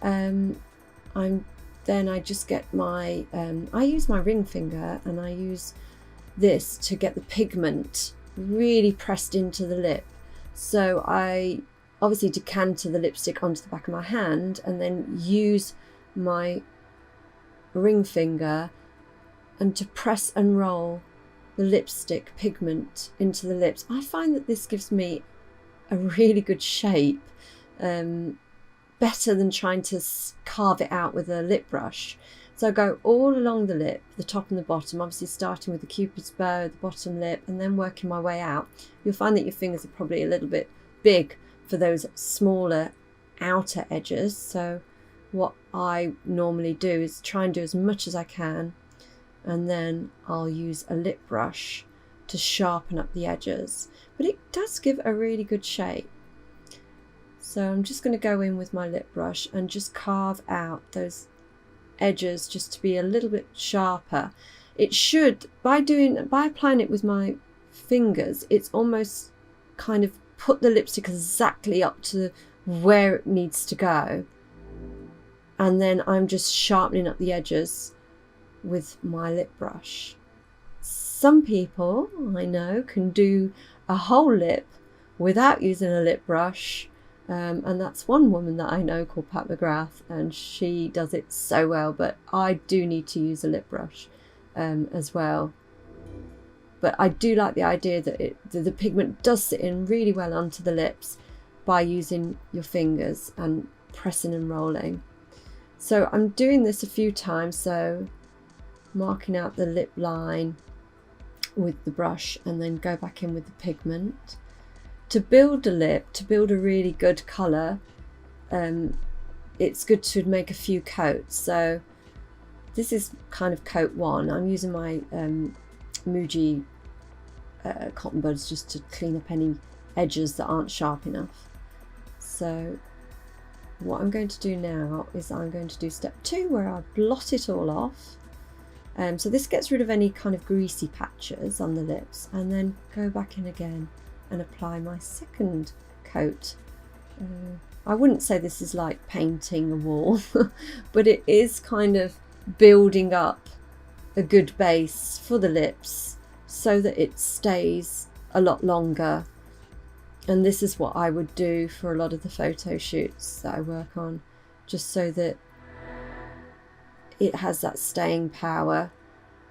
Then I just get my, I use my ring finger, and I use this to get the pigment really pressed into the lip. So I obviously decanter the lipstick onto the back of my hand and then use my ring finger and to press and roll the lipstick pigment into the lips. I find that this gives me a really good shape, better than trying to carve it out with a lip brush. So I go all along the lip, the top and the bottom, obviously starting with the cupid's bow, the bottom lip, and then working my way out. You'll find that your fingers are probably a little bit big for those smaller outer edges. So what I normally do is try and do as much as I can, and then I'll use a lip brush to sharpen up the edges. But it does give a really good shape. So I'm just going to go in with my lip brush and just carve out those edges just to be a little bit sharper. It should, by applying it with my fingers, it's almost kind of put the lipstick exactly up to where it needs to go. And then I'm just sharpening up the edges with my lip brush. Some people I know can do a whole lip without using a lip brush. And that's one woman that I know called Pat McGrath, and she does it so well, but I do need to use a lip brush as well. But I do like the idea that the pigment does sit in really well onto the lips by using your fingers and pressing and rolling. So I'm doing this a few times, so marking out the lip line with the brush and then go back in with the pigment. To build a lip, to build a really good colour, it's good to make a few coats. So this is kind of coat one. I'm using my Muji cotton buds just to clean up any edges that aren't sharp enough. So what I'm going to do now is I'm going to do step 2, where I blot it all off. So this gets rid of any kind of greasy patches on the lips, and then go back in again and apply my second coat. I wouldn't say this is like painting a wall, but it is kind of building up a good base for the lips so that it stays a lot longer. And this is what I would do for a lot of the photo shoots that I work on, just so that it has that staying power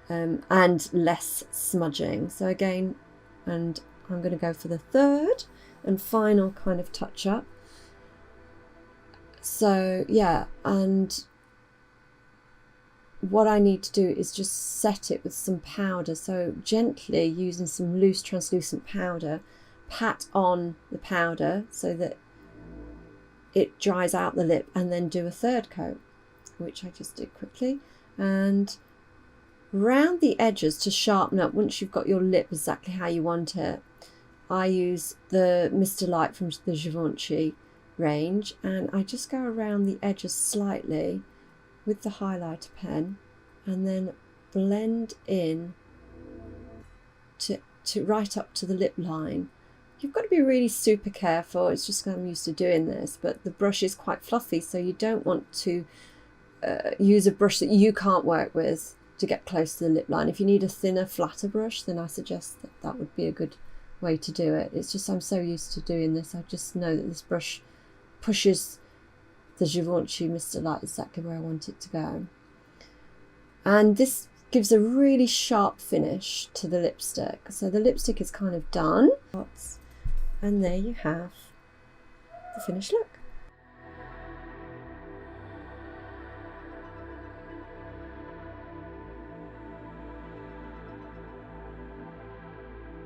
and less smudging. So again, and I'm going to go for the third and final kind of touch up. So yeah, and what I need to do is just set it with some powder. So gently, using some loose translucent powder, pat on the powder so that it dries out the lip, and then do a third coat, which I just did quickly, and round the edges to sharpen up. Once you've got your lip exactly how you want it, I use the Mr. Light from the Givenchy range, and I just go around the edges slightly with the highlighter pen, and then blend in to right up to the lip line. You've got to be really super careful. It's just I'm used to doing this, but the brush is quite fluffy, so you don't want to use a brush that you can't work with to get close to the lip line. If you need a thinner, flatter brush, then I suggest that would be a good way to do it. It's just I'm so used to doing this, I just know that this brush pushes the Givenchy Mr. Light exactly where I want it to go. And this gives a really sharp finish to the lipstick. So the lipstick is kind of done, and there you have the finished look.